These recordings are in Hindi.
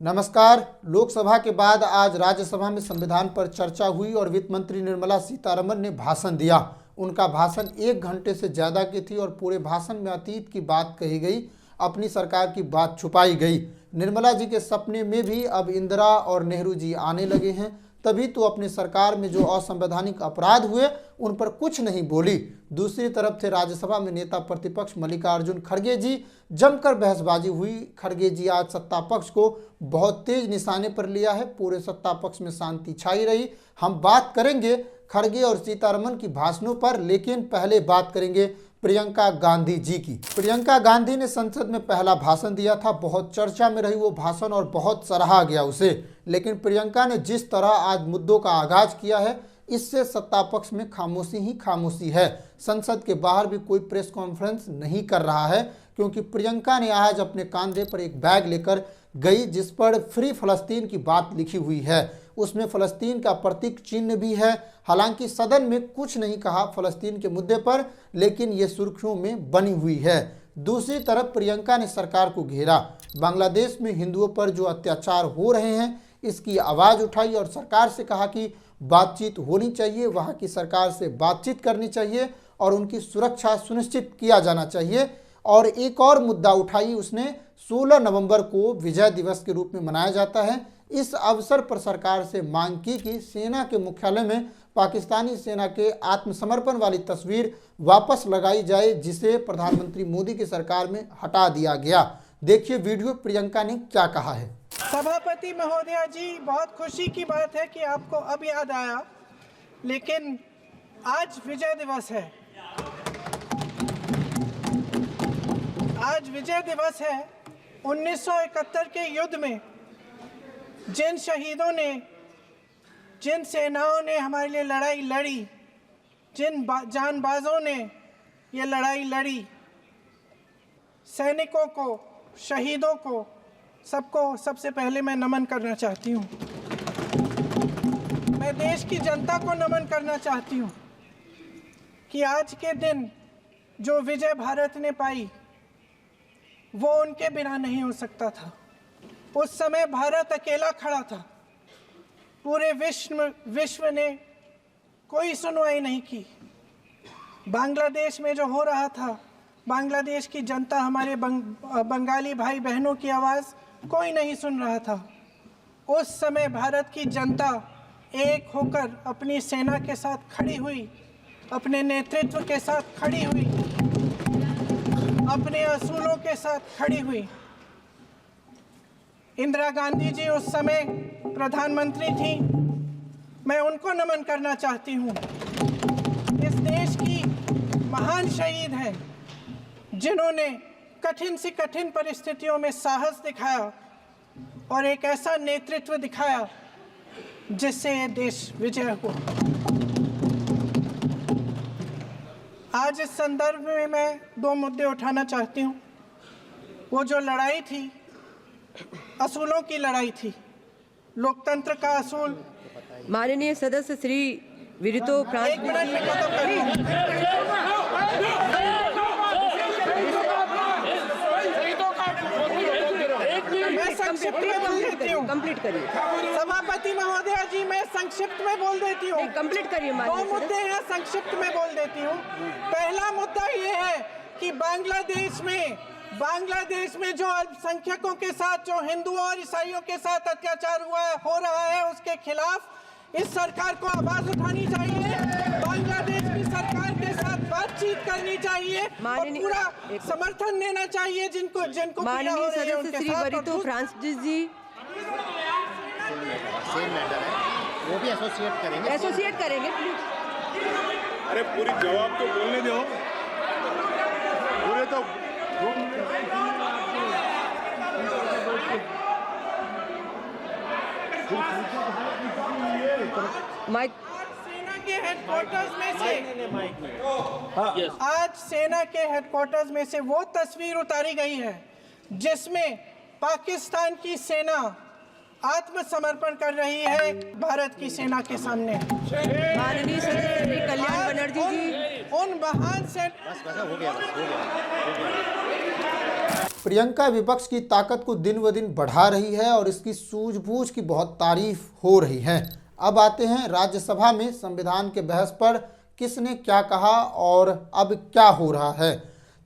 नमस्कार। लोकसभा के बाद आज राज्यसभा में संविधान पर चर्चा हुई और वित्त मंत्री निर्मला सीतारमण ने भाषण दिया। उनका भाषण 1 घंटे से ज़्यादा की थी और पूरे भाषण में अतीत की बात कही गई, अपनी सरकार की बात छुपाई गई। निर्मला जी के सपने में भी अब इंदिरा और नेहरू जी आने लगे हैं, तभी तो अपनी सरकार में जो असंवैधानिक अपराध हुए उन पर कुछ नहीं बोली। दूसरी तरफ थे राज्यसभा में नेता प्रतिपक्ष मल्लिकार्जुन खड़गे जी, जमकर बहसबाजी हुई। खड़गे जी आज सत्ता पक्ष को बहुत तेज निशाने पर लिया है, पूरे सत्ता पक्ष में शांति छाई रही। हम बात करेंगे खड़गे और सीतारमण की भाषणों पर, लेकिन पहले बात करेंगे प्रियंका गांधी जी की। प्रियंका गांधी ने संसद में पहला भाषण दिया था, बहुत चर्चा में रही वो भाषण और बहुत सराहा गया उसे। लेकिन प्रियंका ने जिस तरह आज मुद्दों का आगाज किया है, इससे सत्ता पक्ष में खामोशी ही खामोशी है। संसद के बाहर भी कोई प्रेस कॉन्फ्रेंस नहीं कर रहा है, क्योंकि प्रियंका ने आज अपने कंधे पर एक बैग लेकर गई जिस पर फ्री फलस्तीन की बात लिखी हुई है। उसमें फलस्तीन का प्रतीक चिन्ह भी है। हालांकि सदन में कुछ नहीं कहा फलस्तीन के मुद्दे पर, लेकिन ये सुर्खियों में बनी हुई है। दूसरी तरफ प्रियंका ने सरकार को घेरा, बांग्लादेश में हिंदुओं पर जो अत्याचार हो रहे हैं इसकी आवाज़ उठाई और सरकार से कहा कि बातचीत होनी चाहिए, वहाँ की सरकार से बातचीत करनी चाहिए और उनकी सुरक्षा सुनिश्चित किया जाना चाहिए। और एक और मुद्दा उठाई उसने, 16 नवंबर को विजय दिवस के रूप में मनाया जाता है। इस अवसर पर सरकार से मांग की कि सेना के मुख्यालय में पाकिस्तानी सेना के आत्मसमर्पण वाली तस्वीर वापस लगाई जाए, जिसे प्रधानमंत्री मोदी की सरकार में हटा दिया गया। देखिए वीडियो, प्रियंका ने क्या कहा है। सभापति महोदया जी, बहुत खुशी की बात है कि आपको अब याद आया, लेकिन आज विजय दिवस है। आज विजय दिवस है। 1971 के युद्ध में जिन शहीदों ने, जिन सेनाओं ने हमारे लिए लड़ाई लड़ी, जिन जानबाजों ने ये लड़ाई लड़ी, सैनिकों को, शहीदों को, सबको सबसे पहले मैं नमन करना चाहती हूँ। मैं देश की जनता को नमन करना चाहती हूँ कि आज के दिन जो विजय भारत ने पाई वो उनके बिना नहीं हो सकता था। उस समय भारत अकेला खड़ा था, पूरे विश्व ने कोई सुनवाई नहीं की। बांग्लादेश में जो हो रहा था, बांग्लादेश की जनता, हमारे बंगाली भाई बहनों की आवाज़ कोई नहीं सुन रहा था। उस समय भारत की जनता एक होकर अपनी सेना के साथ खड़ी हुई, अपने नेतृत्व के साथ खड़ी हुई, अपने असूलों के साथ खड़ी हुई। इंदिरा गांधी जी उस समय प्रधानमंत्री थी, मैं उनको नमन करना चाहती हूँ। इस देश की महान शहीद हैं, जिन्होंने कठिन से कठिन परिस्थितियों में साहस दिखाया और एक ऐसा नेतृत्व दिखाया जिससे ये देश विजय हुआ। आज इस संदर्भ में मैं 2 मुद्दे उठाना चाहती हूँ। वो जो लड़ाई थी, असूलों की लड़ाई थी, लोकतंत्र का असूल। माननीय सदस्य श्री विरितो प्रांत, एक मिनट में खत्म करिए। मैं संक्षिप्त में बोल देती हूँ। कंप्लीट करिए सभापति महोदया जी, मैं संक्षिप्त में बोल देती हूँ। कंप्लीट करिए। 2 मुद्दे हैं, संक्षिप्त में बोल देती हूँ। पहला मुद्दा ये है कि बांग्लादेश में जो अल्पसंख्यकों के साथ, जो हिंदुओं और ईसाइयों के साथ अत्याचार हो रहा है, उसके खिलाफ इस सरकार को आवाज उठानी चाहिए। बांग्लादेश की सरकार के साथ बातचीत करनी चाहिए और पूरा समर्थन देना चाहिए जिनको माननीय सदस्य श्री वरितो फ्रांसिस जी, सेम मैटर है, वो भी एसोसिएट करेंगे प्लीज। अरे पूरी जवाब तो बोलने दो, पूरे तो माइक। सेना के हेडक्वार्टर्स में से आज सेना के हेडक्वार्टर्स में से वो तस्वीर उतारी गई है जिसमें पाकिस्तान की सेना आत्मसमर्पण कर रही है भारत की सेना के सामने। माननीय सदस्य श्री कल्याण बनर्जी जी, उन महान से बस हो गया। प्रियंका विपक्ष की ताकत को दिन ब दिन बढ़ा रही है और इसकी सूझबूझ की बहुत तारीफ हो रही है। अब आते हैं राज्यसभा में संविधान के बहस पर किसने क्या कहा और अब क्या हो रहा है।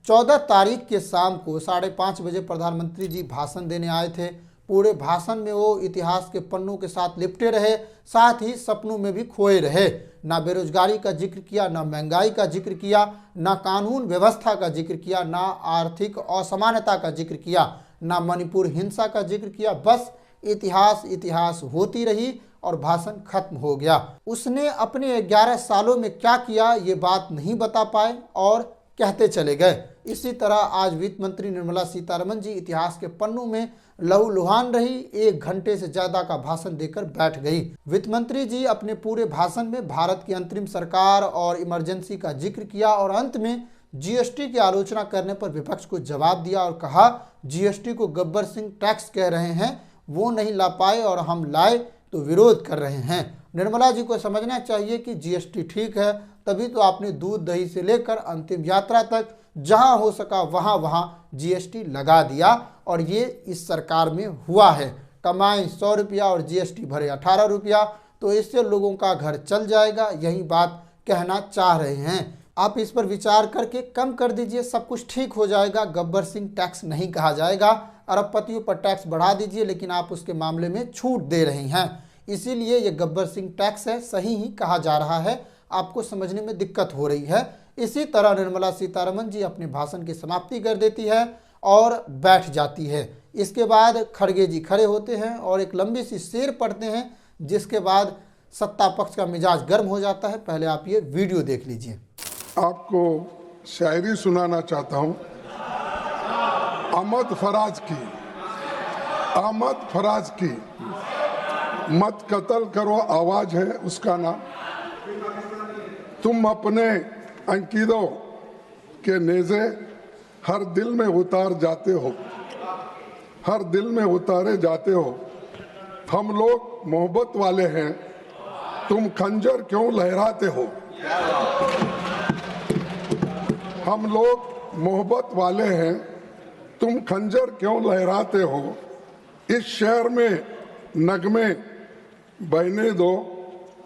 14 तारीख के शाम को 5:30 बजे प्रधानमंत्री जी भाषण देने आए थे। पूरे भाषण में वो इतिहास के पन्नों के साथ लिपटे रहे, साथ ही सपनों में भी खोए रहे। ना बेरोजगारी का जिक्र किया, ना महंगाई का जिक्र किया, ना कानून व्यवस्था का जिक्र किया, ना आर्थिक असमानता का जिक्र किया, ना मणिपुर हिंसा का जिक्र किया। बस इतिहास इतिहास होती रही और भाषण खत्म हो गया। उसने अपने 11 सालों में क्या किया ये बात नहीं बता पाए और कहते चले गए। इसी तरह आज वित्त मंत्री निर्मला सीतारमण जी इतिहास के पन्नों में लहूलुहान रही। 1 घंटे से ज्यादा का भाषण देकर बैठ गई। वित्त मंत्री जी अपने पूरे भाषण में भारत की अंतरिम सरकार और इमरजेंसी का जिक्र किया और अंत में जीएसटी की आलोचना करने पर विपक्ष को जवाब दिया और कहा जीएसटी को गब्बर सिंह टैक्स कह रहे हैं, वो नहीं ला पाए और हम लाए तो विरोध कर रहे हैं। निर्मला जी को समझना चाहिए कि जीएसटी ठीक है, तभी तो आपने दूध दही से लेकर अंतिम यात्रा तक जहां हो सका वहां जीएसटी लगा दिया और ये इस सरकार में हुआ है। कमाएं 100 रुपया और जीएसटी भरे 18 रुपया, तो इससे लोगों का घर चल जाएगा, यही बात कहना चाह रहे हैं। आप इस पर विचार करके कम कर दीजिए, सब कुछ ठीक हो जाएगा। गब्बर सिंह टैक्स नहीं कहा जाएगा। अरबपतियों पर टैक्स बढ़ा दीजिए, लेकिन आप उसके मामले में छूट दे रहे हैं, इसीलिए ये गब्बर सिंह टैक्स है, सही ही कहा जा रहा है। आपको समझने में दिक्कत हो रही है। इसी तरह निर्मला सीतारमण जी अपने भाषण की समाप्ति कर देती है और बैठ जाती है। इसके बाद खड़गे जी खड़े होते हैं और एक लंबी सी शेर पढ़ते हैं, जिसके बाद सत्ता पक्ष का मिजाज गर्म हो जाता है। पहले आप ये वीडियो देख लीजिए। आपको शायरी सुनाना चाहता हूँ अहमद फराज की मत कत्ल करो आवाज है उसका नाम। तुम अपने अंकीदों के नेज़े हर दिल में उतार जाते हो, हर दिल में उतारे जाते हो। हम लोग मोहब्बत वाले हैं, तुम खंजर क्यों लहराते हो। हम लोग मोहब्बत वाले हैं, तुम खंजर क्यों लहराते हो। इस शहर में नगमे बहने दो,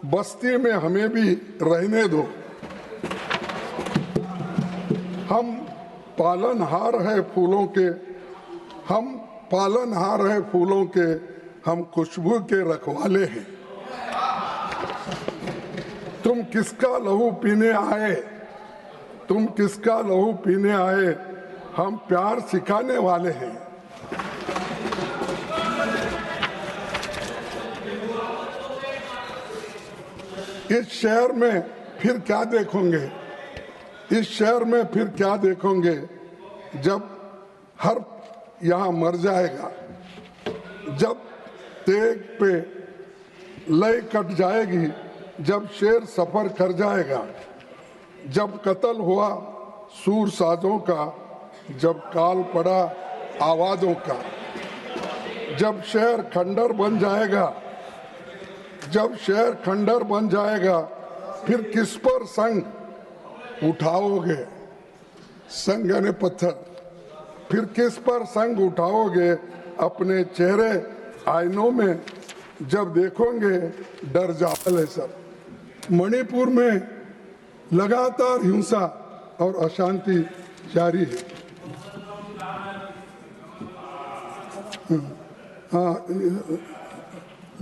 बस्ती में हमें भी रहने दो। हम पालनहार है फूलों के, हम पालनहार है फूलों के, हम खुशबू के रखवाले हैं। तुम किसका लहू पीने आए, तुम किसका लहू पीने आए, हम प्यार सिखाने वाले हैं। इस शहर में फिर क्या देखोगे, इस शहर में फिर क्या देखोगे, जब हर यहाँ मर जाएगा, जब तेग पे लय कट जाएगी, जब शेर सफर कर जाएगा, जब कत्ल हुआ सूर साजों का, जब काल पड़ा आवाज़ों का, जब शहर खंडर बन जाएगा, जब शहर खंडर बन जाएगा, फिर किस पर संग उठाओगे, संग यानी पत्थर, फिर किस पर संग उठाओगे। अपने चेहरे आईनों में जब देखोगे डर जाओगे। सब मणिपुर में लगातार हिंसा और अशांति जारी है।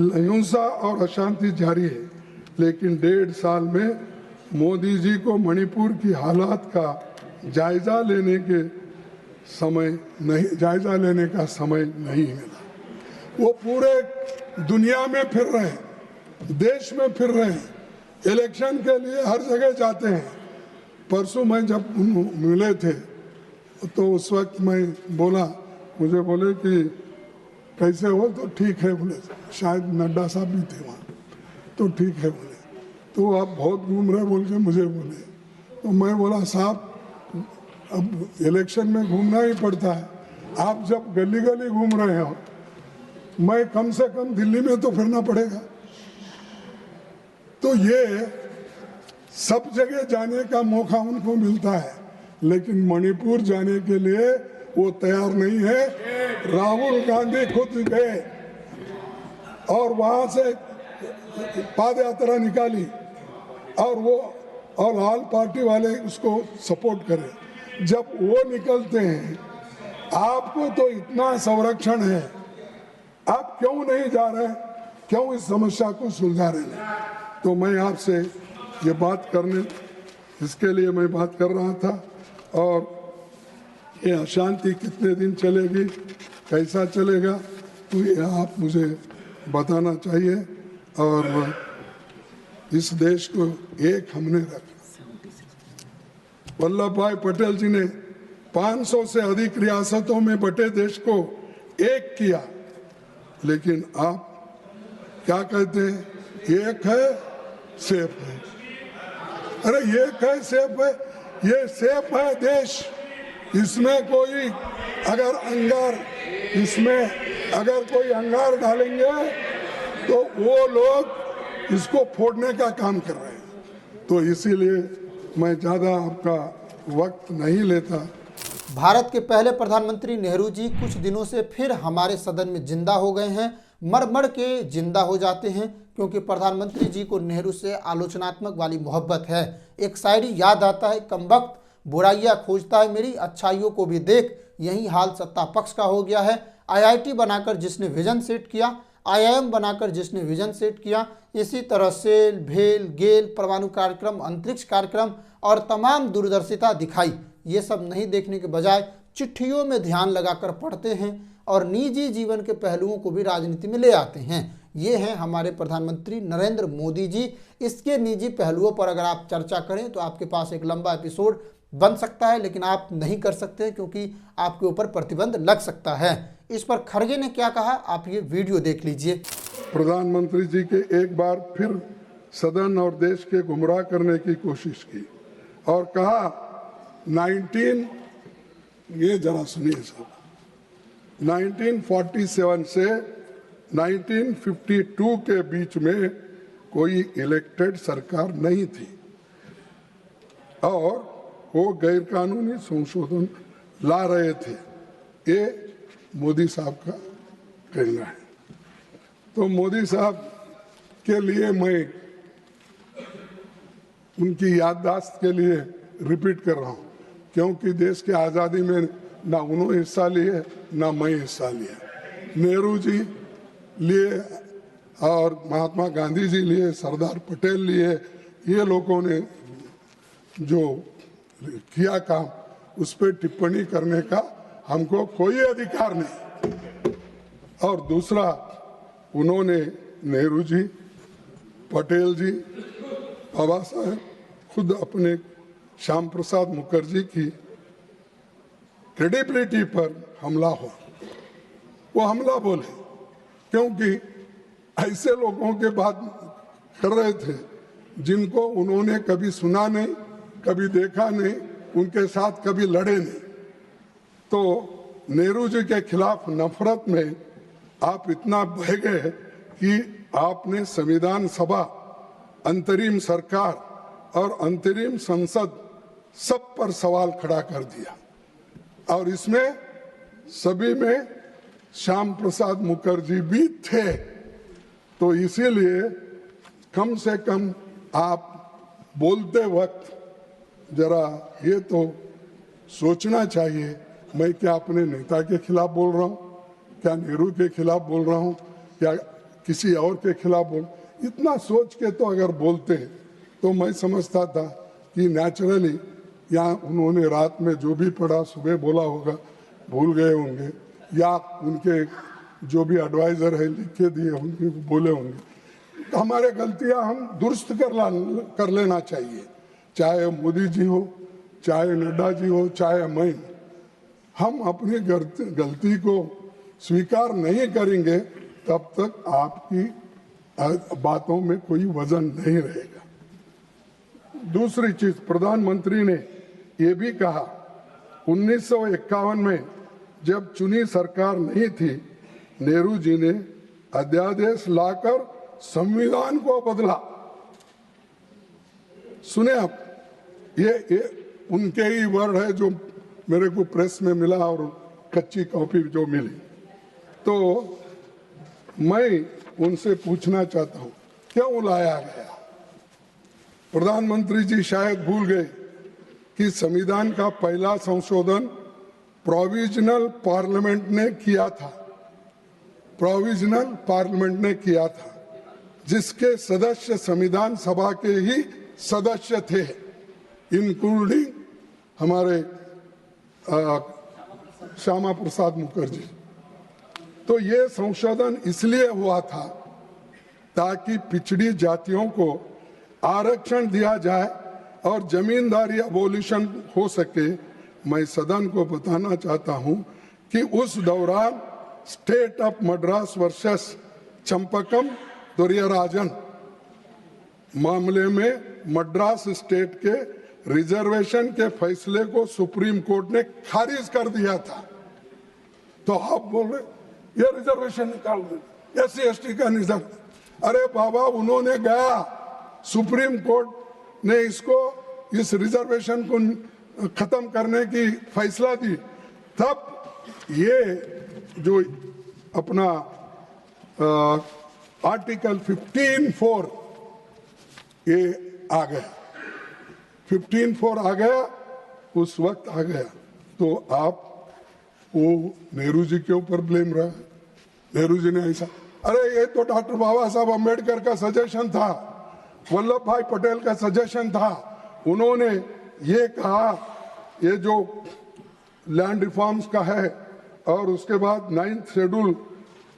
हिंसा और अशांति जारी है, लेकिन 1.5 साल में मोदी जी को मणिपुर की हालात का जायजा लेने का समय नहीं मिला। वो पूरे दुनिया में फिर रहे हैं, देश में फिर रहे हैं, इलेक्शन के लिए हर जगह जाते हैं। परसों मैं जब मिले थे तो उस वक्त मैं बोला, मुझे बोले कि कैसे हो, तो ठीक है बोले, शायद नड्डा साहब भी थे वहाँ, तो ठीक है बोले, तो आप बहुत घूम रहे बोल के मुझे बोले। तो मैं बोला साहब अब इलेक्शन में घूमना ही पड़ता है, आप जब गली गली घूम रहे हो, मैं कम से कम दिल्ली में तो फिरना पड़ेगा। तो ये सब जगह जाने का मौका उनको मिलता है, लेकिन मणिपुर जाने के लिए वो तैयार नहीं है। राहुल गांधी खुद गए और वहां से पाद यात्रा निकाली और ऑल पार्टी वाले उसको सपोर्ट करें। जब वो निकलते हैं, आपको तो इतना संरक्षण है, आप क्यों नहीं जा रहे, क्यों इस समस्या को सुलझा रहे हैं? तो मैं आपसे ये बात करने, इसके लिए मैं बात कर रहा था। और ये अशांति कितने दिन चलेगी, कैसा चलेगा, तो ये आप मुझे बताना चाहिए। और इस देश को एक हमने रखा। वल्लभ भाई पटेल जी ने 500 से अधिक रियासतों में बटे देश को एक किया, लेकिन आप क्या कहते हैं, एक है सेफ है। अरे एक है सेफ है, ये सेफ है देश। इसमें कोई अगर कोई अंगार डालेंगे तो वो लोग इसको फोड़ने का काम कर रहे हैं। तो इसीलिए मैं ज़्यादा आपका वक्त नहीं लेता। भारत के पहले प्रधानमंत्री नेहरू जी कुछ दिनों से फिर हमारे सदन में जिंदा हो गए हैं। मर के जिंदा हो जाते हैं, क्योंकि प्रधानमंत्री जी को नेहरू से आलोचनात्मक वाली मोहब्बत है। एक शायरी याद आता है, कमबख्त बुराइयां खोजता है मेरी, अच्छाइयों को भी देख। यही हाल सत्ता पक्ष का हो गया है। IIT बनाकर जिसने विजन सेट किया, IIM बनाकर जिसने विजन सेट किया, इसी तरह सेल, भेल, गेल, परमाणु कार्यक्रम, अंतरिक्ष कार्यक्रम और तमाम दूरदर्शिता दिखाई। ये सब नहीं देखने के बजाय चिट्ठियों में ध्यान लगाकर पढ़ते हैं और निजी जीवन के पहलुओं को भी राजनीति में ले आते हैं। ये हैं हमारे प्रधानमंत्री नरेंद्र मोदी जी। इसके निजी पहलुओं पर अगर आप चर्चा करें तो आपके पास एक लंबा एपिसोड बन सकता है, लेकिन आप नहीं कर सकते क्योंकि आपके ऊपर प्रतिबंध लग सकता है। इस पर खड़गे ने क्या कहा, आप ये वीडियो देख लीजिए। प्रधानमंत्री जी के एक बार फिर सदन और देश के गुमराह करने की कोशिश की और कहा 1947 से 1952 के बीच में कोई इलेक्टेड सरकार नहीं थी और वो गैर कानूनी संशोधन ला रहे थे। ये मोदी साहब का कहना है। तो मोदी साहब के लिए मैं उनकी याददाश्त के लिए रिपीट कर रहा हूँ, क्योंकि देश की आज़ादी में ना उन्होंने हिस्सा लिए ना मैं हिस्सा लिया। नेहरू जी लिए और महात्मा गांधी जी लिए, सरदार पटेल लिए, ये लोगों ने जो किया काम, उस पर टिप्पणी करने का हमको कोई अधिकार नहीं। और दूसरा, उन्होंने नेहरू जी, पटेल जी, बाबा साहब खुद अपने श्याम प्रसाद मुखर्जी की क्रेडिबिलिटी पर हमला हो, वो हमला बोले, क्योंकि ऐसे लोगों के बात कर रहे थे जिनको उन्होंने कभी सुना नहीं, कभी देखा नहीं, उनके साथ कभी लड़े नहीं। तो नेहरू जी के खिलाफ नफरत में आप इतना बह गए कि आपने संविधान सभा, अंतरिम सरकार और अंतरिम संसद सब पर सवाल खड़ा कर दिया। और इसमें सभी में श्याम प्रसाद मुखर्जी भी थे। तो इसीलिए कम से कम आप बोलते वक्त जरा ये तो सोचना चाहिए, मैं क्या अपने नेता के खिलाफ बोल रहा हूँ, क्या नेहरू के खिलाफ बोल रहा हूँ, क्या किसी और के खिलाफ बोल, इतना सोच के तो अगर बोलते तो मैं समझता था कि नेचुरली यहाँ उन्होंने रात में जो भी पढ़ा सुबह बोला होगा, भूल गए होंगे, या उनके जो भी एडवाइजर है लिख के दिए होंगे, बोले होंगे। तो हमारे गलतियाँ हम दुरुस्त कर लेना चाहिए, चाहे मोदी जी हो, चाहे नड्डा जी हो, चाहे मैं। हम अपनी गलती को स्वीकार नहीं करेंगे तब तक आपकी बातों में कोई वजन नहीं रहेगा। दूसरी चीज, प्रधानमंत्री ने ये भी कहा 1951 में जब चुनी सरकार नहीं थी, नेहरू जी ने अध्यादेश लाकर संविधान को बदला। सुने आप, ये उनके ही वर्ड है जो मेरे को प्रेस में मिला और कच्ची कॉपी जो मिली। तो मैं उनसे पूछना चाहता हूं क्यों लाया गया। प्रधानमंत्री जी शायद भूल गए कि संविधान का पहला संशोधन प्रोविजनल पार्लियामेंट ने किया था। प्रोविजनल पार्लियामेंट ने किया था, जिसके सदस्य संविधान सभा के ही सदस्य थे, इंक्लूडिंग हमारे श्यामा प्रसाद मुखर्जी। तो ये संशोधन इसलिए हुआ था ताकि पिछड़ी जातियों को आरक्षण दिया जाए और जमींदारी अबोलिशन हो सके। मैं सदन को बताना चाहता हूं कि उस दौरान state of Madras versus Champakam Dorairajan मामले में मद्रास स्टेट के रिजर्वेशन के फैसले को सुप्रीम कोर्ट ने खारिज कर दिया था। तो आप बोल रहे ये रिजर्वेशन निकाल दे, SC/ST का निजाम। अरे बाबा, उन्होंने गया, सुप्रीम कोर्ट ने इस रिजर्वेशन को खत्म करने की फैसला दी, तब ये जो अपना आर्टिकल 15(4) ये आ गया, 15(4) आ गया, उस वक्त आ गया। तो आप वो नेहरू जी के ऊपर ब्लेम रहा है। नेहरू जी ने ऐसा, अरे ये तो डॉक्टर बाबा साहब अम्बेडकर का सजेशन था, वल्लभ भाई पटेल का सजेशन था। उन्होंने ये कहा ये जो लैंड रिफॉर्म्स का है और उसके बाद 9th शेड्यूल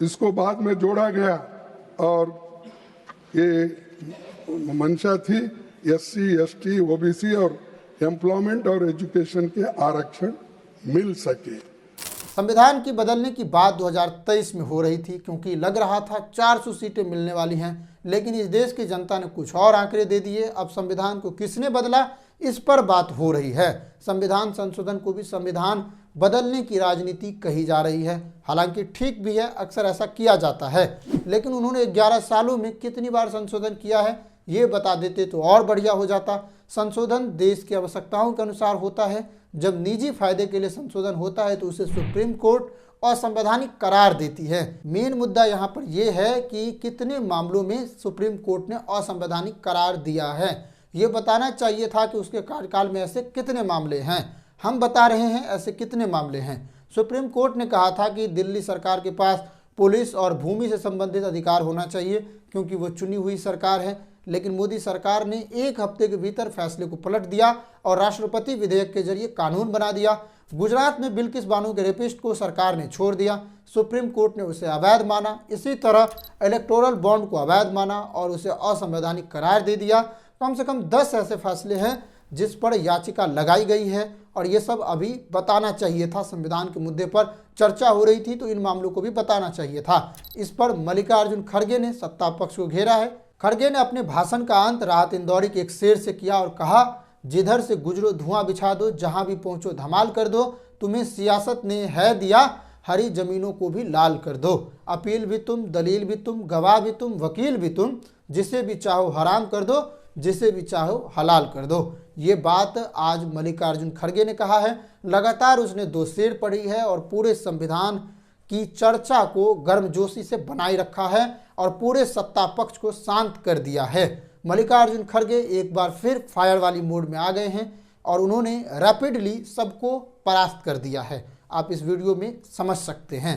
इसको बाद में जोड़ा गया और ये मंशा थी SC/ST OBC और एम्प्लॉयमेंट और एजुकेशन के आरक्षण मिल सके। संविधान की बदलने की बात 2023 में हो रही थी, क्योंकि लग रहा था 400 सीटें मिलने वाली हैं, लेकिन इस देश की जनता ने कुछ और आंकड़े दे दिए। अब संविधान को किसने बदला, इस पर बात हो रही है। संविधान संशोधन को भी संविधान बदलने की राजनीति कही जा रही है। हालांकि ठीक भी है, अक्सर ऐसा किया जाता है, लेकिन उन्होंने 11 सालों में कितनी बार संशोधन किया है ये बता देते तो और बढ़िया हो जाता। संशोधन देश की आवश्यकताओं के अनुसार होता है। जब निजी फायदे के लिए संशोधन होता है तो उसे सुप्रीम कोर्ट असंवैधानिक करार देती है। मेन मुद्दा यहाँ पर यह है कि कितने मामलों में सुप्रीम कोर्ट ने असंवैधानिक करार दिया है। ये बताना चाहिए था कि उसके कार्यकाल में ऐसे कितने मामले हैं। हम बता रहे हैं ऐसे कितने मामले हैं। सुप्रीम कोर्ट ने कहा था कि दिल्ली सरकार के पास पुलिस और भूमि से संबंधित अधिकार होना चाहिए, क्योंकि वो चुनी हुई सरकार है। लेकिन मोदी सरकार ने 1 हफ्ते के भीतर फैसले को पलट दिया और राष्ट्रपति विधेयक के जरिए कानून बना दिया। गुजरात में बिल्किस बानो के रेपिस्ट को सरकार ने छोड़ दिया, सुप्रीम कोर्ट ने उसे अवैध माना। इसी तरह इलेक्टोरल बॉन्ड को अवैध माना और उसे असंवैधानिक करार दे दिया। कम से कम 10 ऐसे फैसले हैं जिस पर याचिका लगाई गई है और ये सब अभी बताना चाहिए था। संविधान के मुद्दे पर चर्चा हो रही थी तो इन मामलों को भी बताना चाहिए था। इस पर मल्लिकार्जुन खड़गे ने सत्ता पक्ष को घेरा है। खड़गे ने अपने भाषण का अंत राहत इंदौरी के एक शेर से किया और कहा, जिधर से गुजरो धुआं बिछा दो, जहां भी पहुंचो धमाल कर दो, तुम्हें सियासत ने है दिया, हरी जमीनों को भी लाल कर दो। अपील भी तुम, दलील भी तुम, गवाह भी तुम, वकील भी तुम, जिसे भी चाहो हराम कर दो, जिसे भी चाहो हलाल कर दो। ये बात आज मल्लिकार्जुन खड़गे ने कहा है। लगातार उसने 2 शेर पढ़ी है और पूरे संविधान की चर्चा को गर्मजोशी से बनाए रखा है और पूरे सत्ता पक्ष को शांत कर दिया है। मल्लिकार्जुन खड़गे एक बार फिर फायर वाली मोड में आ गए हैं और उन्होंने रैपिडली सबको परास्त कर दिया है। आप इस वीडियो में समझ सकते हैं।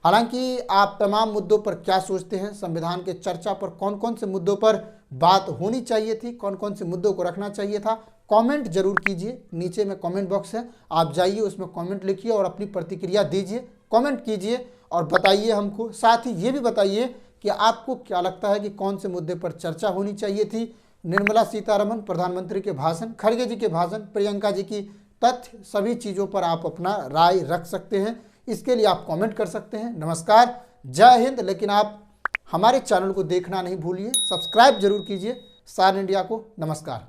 हालांकि आप तमाम मुद्दों पर क्या सोचते हैं, संविधान के चर्चा पर कौन कौन से मुद्दों पर बात होनी चाहिए थी, कौन कौन से मुद्दों को रखना चाहिए था, कमेंट जरूर कीजिए। नीचे में कमेंट बॉक्स है, आप जाइए उसमें कमेंट लिखिए और अपनी प्रतिक्रिया दीजिए, कमेंट कीजिए और बताइए हमको। साथ ही ये भी बताइए कि आपको क्या लगता है कि कौन से मुद्दे पर चर्चा होनी चाहिए थी। निर्मला सीतारमण प्रधानमंत्री के भाषण, खड़गे जी के भाषण, प्रियंका जी की तथ्य, सभी चीज़ों पर आप अपना राय रख सकते हैं। इसके लिए आप कमेंट कर सकते हैं। नमस्कार, जय हिंद। लेकिन आप हमारे चैनल को देखना नहीं भूलिए, सब्सक्राइब जरूर कीजिए। सार इंडिया को नमस्कार।